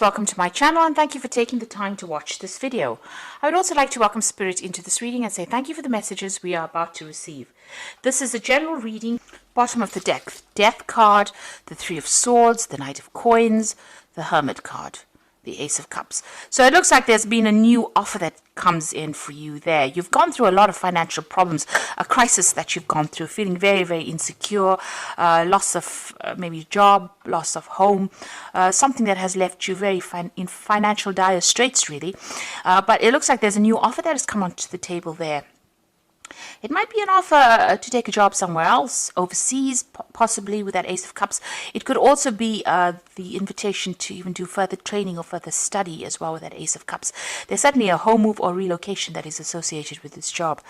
Welcome to my channel and thank you for taking the time to watch this video. I would also like to welcome Spirit into this reading and say thank you for the messages we are about to receive. This is a general reading, bottom of the deck, Death card, the Three of Swords, the Knight of Coins, the Hermit card, the Ace of Cups. So it looks like there's been a new offer that comes in for you there. You've gone through a lot of financial problems, a crisis that you've gone through, feeling very, very insecure, loss of maybe job, loss of home, something that has left you very in financial dire straits, really. But it looks like there's a new offer that has come onto the table there. It might be an offer to take a job somewhere else, overseas, possibly with that Ace of Cups. It could also be the invitation to even do further training or further study as well with that Ace of Cups. There's certainly a home move or relocation that is associated with this job.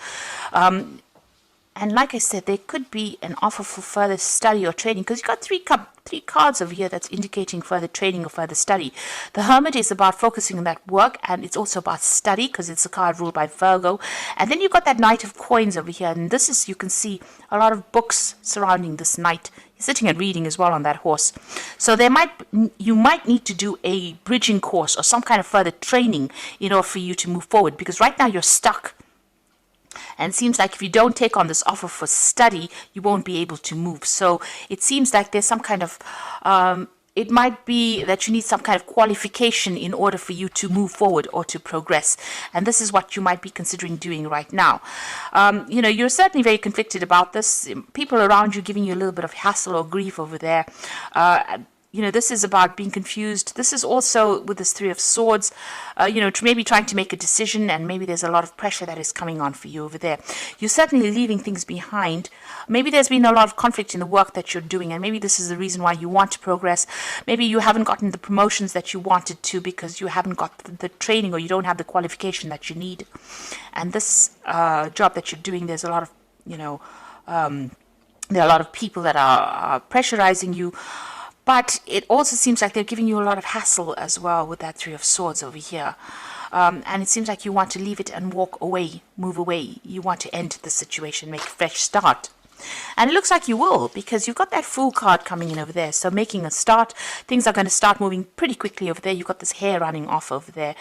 And like I said, there could be an offer for further study or training because you've got three cards over here that's indicating further training or further study. The Hermit is about focusing on that work, and it's also about study because it's a card ruled by Virgo. And then you've got that Knight of Coins over here, and this is, you can see a lot of books surrounding this knight. He's sitting and reading as well on that horse. So you might need to do a bridging course or some kind of further training in order for you to move forward, because right now you're stuck. And it seems like if you don't take on this offer for study, you won't be able to move. So it seems like there's some kind of, it might be that you need some kind of qualification in order for you to move forward or to progress. And this is what you might be considering doing right now. You're certainly very conflicted about this. People around you giving you a little bit of hassle or grief over there. This is about being confused. This is also with this Three of Swords, maybe trying to make a decision, and maybe there's a lot of pressure that is coming on for you over there. You're certainly leaving things behind. Maybe there's been a lot of conflict in the work that you're doing, and maybe this is the reason why you want to progress. Maybe you haven't gotten the promotions that you wanted to because you haven't got the training, or you don't have the qualification that you need. And this job that you're doing, there's a lot of, there are a lot of people that are pressurizing you. But it also seems like they're giving you a lot of hassle as well with that Three of Swords over here. And it seems like you want to leave it and walk away, move away. You want to end the situation, make a fresh start. And it looks like you will, because you've got that Fool card coming in over there. So making a start, things are going to start moving pretty quickly over there. You've got this hair running off over there.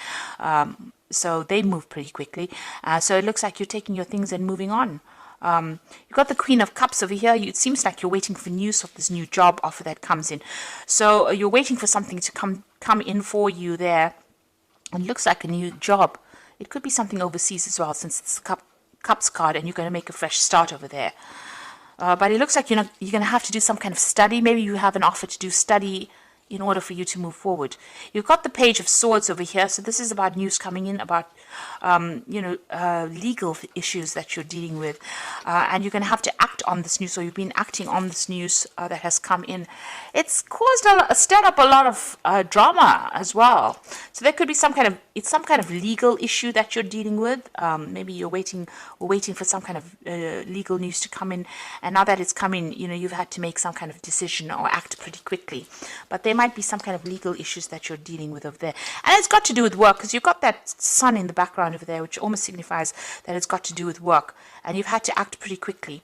So they move pretty quickly. So it looks like you're taking your things and moving on. You've got the Queen of Cups over here. It seems like you're waiting for news of this new job offer that comes in. So you're waiting for something to come in for you there. And it looks like a new job. It could be something overseas as well, since it's the Cups card and you're going to make a fresh start over there. But it looks like you're going to have to do some kind of study. Maybe you have an offer to do study in order for you to move forward. You've got the Page of Swords over here. So this is about news coming in about, legal issues that you're dealing with. And you're going to have to act on this news, or you've been acting on this news that has come in. It's caused stirred up a lot of drama as well. So there could be some kind of legal issue that you're dealing with. Maybe you're waiting for some kind of legal news to come in. And now that it's come in, you've had to make some kind of decision or act pretty quickly. But there might be some kind of legal issues that you're dealing with over there. And it's got to do with work, because you've got that sun in the background over there, which almost signifies that it's got to do with work. And you've had to act pretty quickly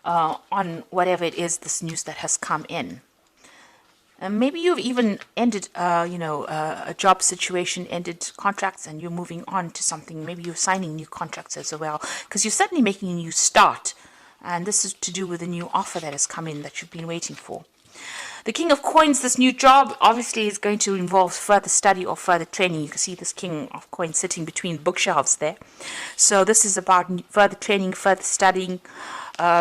on whatever it is, this news that has come in. And maybe you've even ended, a job situation, ended contracts, and you're moving on to something. Maybe you're signing new contracts as well, because you're certainly making a new start. And this is to do with a new offer that has come in that you've been waiting for. The King of Coins, this new job, obviously is going to involve further study or further training. You can see this King of Coins sitting between bookshelves there. So this is about further training, further studying,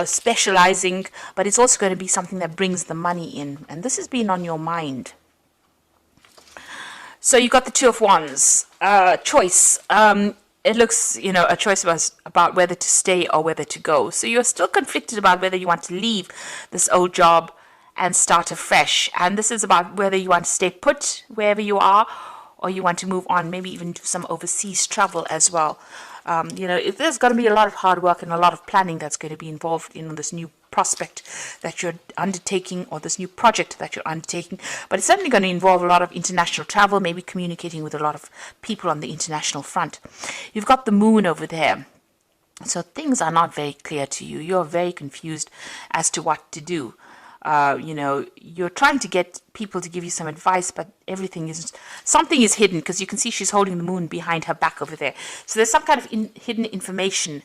specializing, but it's also going to be something that brings the money in. And this has been on your mind. So you got the Two of Wands. Choice. It looks, a choice about whether to stay or whether to go. So you're still conflicted about whether you want to leave this old job and start afresh. And this is about whether you want to stay put wherever you are, or you want to move on, maybe even do some overseas travel as well. There's going to be a lot of hard work and a lot of planning that's going to be involved in this new prospect that you're undertaking, or this new project that you're undertaking. But it's certainly going to involve a lot of international travel, maybe communicating with a lot of people on the international front. You've got the Moon over there. So things are not very clear to you. You're very confused as to what to do. You know, you're trying to get people to give you some advice, but something is hidden, because you can see she's holding the moon behind her back over there. So there's some kind of hidden information,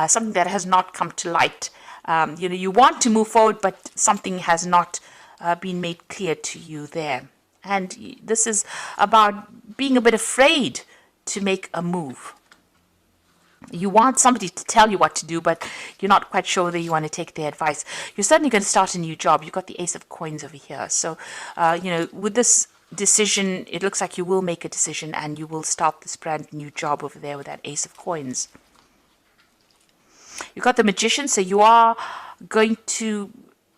something that has not come to light. You know, you want to move forward, but something has not been made clear to you there. And this is about being a bit afraid to make a move. You want somebody to tell you what to do, but you're not quite sure whether you want to take their advice. You're certainly going to start a new job. You've got the Ace of Coins over here. So, you know, with this decision, it looks like you will make a decision and you will start this brand new job over there with that Ace of Coins. You've got the Magician, so you are going to...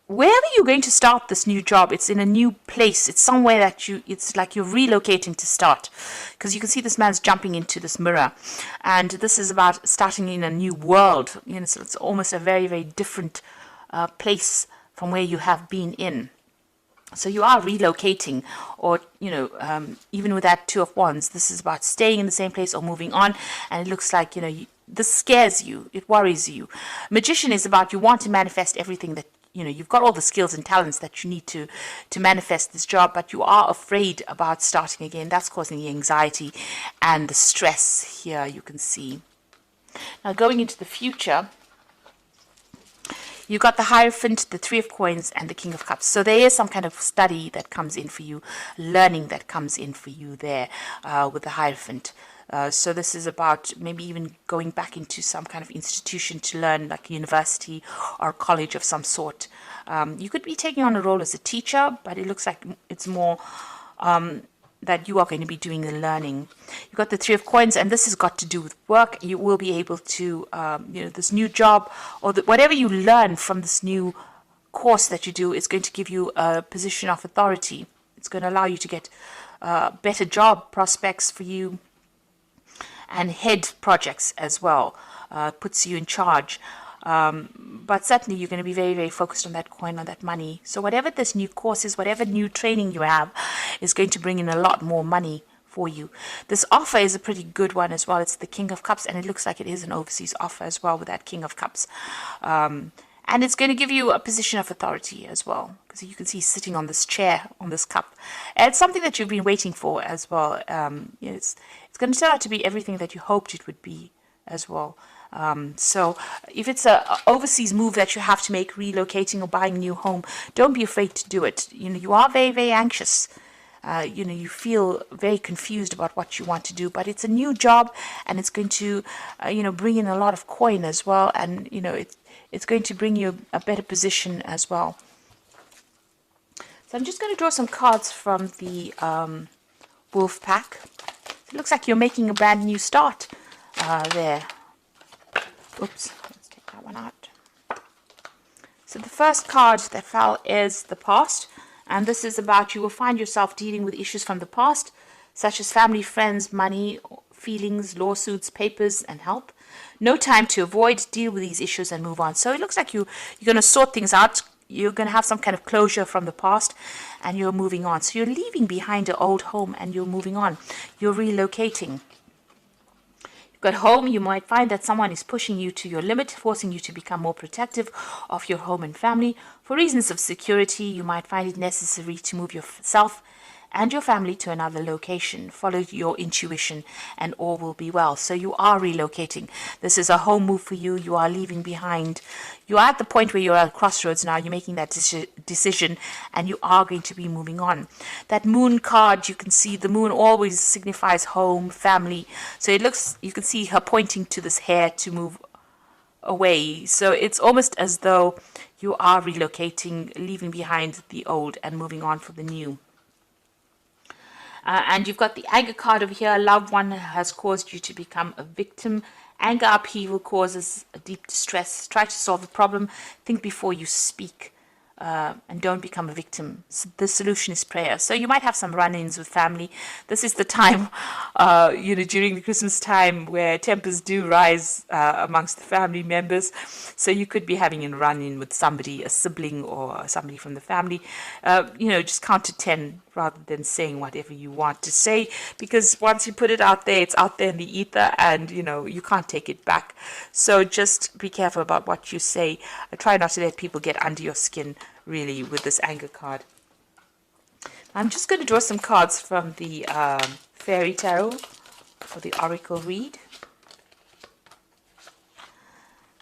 Wherever you're going to start this new job, it's in a new place. It's somewhere that it's like you're relocating to start. Because you can see this man's jumping into this mirror. And this is about starting in a new world. You know, so it's almost a very, very different place from where you have been in. So you are relocating, or, you know, even with that Two of Wands, this is about staying in the same place or moving on. And it looks like, you know, this scares you. It worries you. Magician is about you want to manifest everything that, you know, you've got all the skills and talents that you need to manifest this job, but you are afraid about starting again. That's causing the anxiety and the stress here, you can see. Now, going into the future, you've got the Hierophant, the Three of Coins, and the King of Cups. So there is some kind of study that comes in for you, learning that comes in for you there with the Hierophant. So this is about maybe even going back into some kind of institution to learn, like a university or college of some sort. You could be taking on a role as a teacher, but it looks like it's more that you are going to be doing the learning. You've got the Three of Coins, and this has got to do with work. You will be able to, you know, this new job or whatever you learn from this new course that you do is going to give you a position of authority. It's going to allow you to get better job prospects for you, and head projects as well, puts you in charge. But certainly you're going to be very, very focused on that coin, on that money. So whatever this new course is, whatever new training you have, is going to bring in a lot more money for you. This offer is a pretty good one as well. It's the King of Cups, and it looks like it is an overseas offer as well with that King of Cups. And it's going to give you a position of authority as well, because you can see he's sitting on this chair, on this cup. And it's something that you've been waiting for as well. It's going to turn out to be everything that you hoped it would be as well. So if it's an overseas move that you have to make, relocating or buying a new home, don't be afraid to do it. You know, you are very, very anxious. You know, you feel very confused about what you want to do, but it's a new job, and it's going to, you know, bring in a lot of coin as well. And, you know, it's going to bring you a better position as well. So I'm just going to draw some cards from the Wolf Pack. It looks like you're making a brand new start there. Oops, let's take that one out. So the first card that fell is the past, and this is about you will find yourself dealing with issues from the past, such as family, friends, money, feelings, lawsuits, papers, and help. No time to avoid, deal with these issues and move on. So it looks like you're going to sort things out. You're going to have some kind of closure from the past, and you're moving on. So you're leaving behind an old home and you're moving on. You're relocating. At home, you might find that someone is pushing you to your limit, forcing you to become more protective of your home and family. For reasons of security, you might find it necessary to move yourself and your family to another location. Follow your intuition and all will be well. So you are relocating. This is a home move for you. You are leaving behind. You are at the point where you're at a crossroads now. You're making that decision, and you are going to be moving on. That moon card, you can see the moon always signifies home, family. So it looks, you can see her pointing to this hair to move away. So it's almost as though you are relocating, leaving behind the old and moving on for the new. And you've got the anger card over here. A loved one has caused you to become a victim. Anger, upheaval causes a deep distress. Try to solve the problem. Think before you speak. And don't become a victim. So the solution is prayer. So you might have some run-ins with family. This is the time, you know, during the Christmas time where tempers do rise amongst the family members. So you could be having a run-in with somebody, a sibling or somebody from the family. You know, just count to 10 rather than saying whatever you want to say, because once you put it out there, it's out there in the ether, and you know you can't take it back. So just be careful about what you say. Try not to let people get under your skin really, with this anger card. I'm just going to draw some cards from the Fairy Tarot or the Oracle read.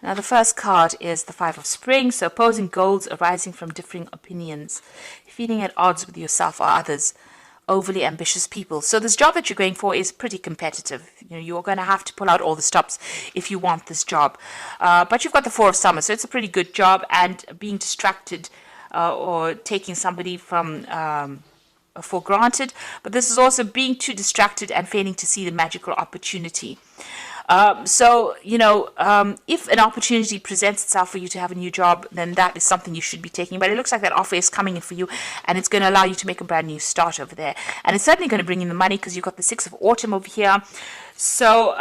Now the first card is the Five of Spring, so opposing goals arising from differing opinions, feeling at odds with yourself or others, overly ambitious people. So this job that you're going for is pretty competitive. You know, you're going to have to pull out all the stops if you want this job. But you've got the Four of Summer, so it's a pretty good job, and being distracted or taking somebody from for granted. But this is also being too distracted and failing to see the magical opportunity. So, you know, if an opportunity presents itself for you to have a new job, then that is something you should be taking. But it looks like that offer is coming in for you, and it's going to allow you to make a brand new start over there. And it's certainly going to bring in the money, because you've got the Six of Autumn over here. So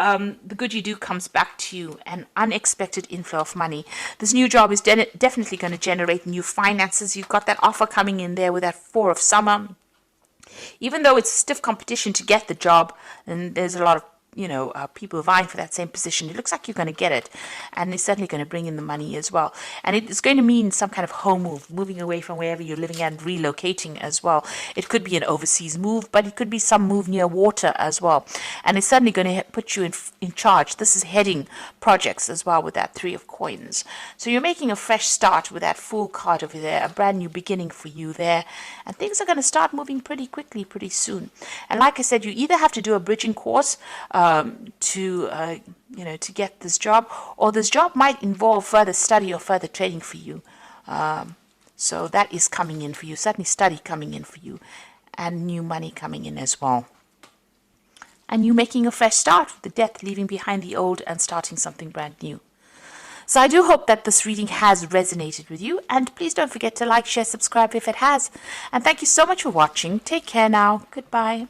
the good you do comes back to you, an unexpected inflow of money. This new job is definitely going to generate new finances. You've got that offer coming in there with that Four of Summer. Even though it's stiff competition to get the job, and there's a lot of people vying for that same position, it looks like you're going to get it, and it's certainly going to bring in the money as well. And it's going to mean some kind of home move, moving away from wherever you're living and relocating as well. It could be an overseas move, but it could be some move near water as well. And it's certainly going to put you in charge. This is heading projects as well with that Three of Coins. So you're making a fresh start with that Fool card over there, a brand new beginning for you there. And things are going to start moving pretty quickly, pretty soon. And like I said, you either have to do a bridging course to get this job, or this job might involve further study or further training for you. So that is coming in for you, certainly study coming in for you, and new money coming in as well. And you making a fresh start with the Death, leaving behind the old and starting something brand new. So I do hope that this reading has resonated with you, and please don't forget to like, share, subscribe if it has. And thank you so much for watching. Take care now. Goodbye.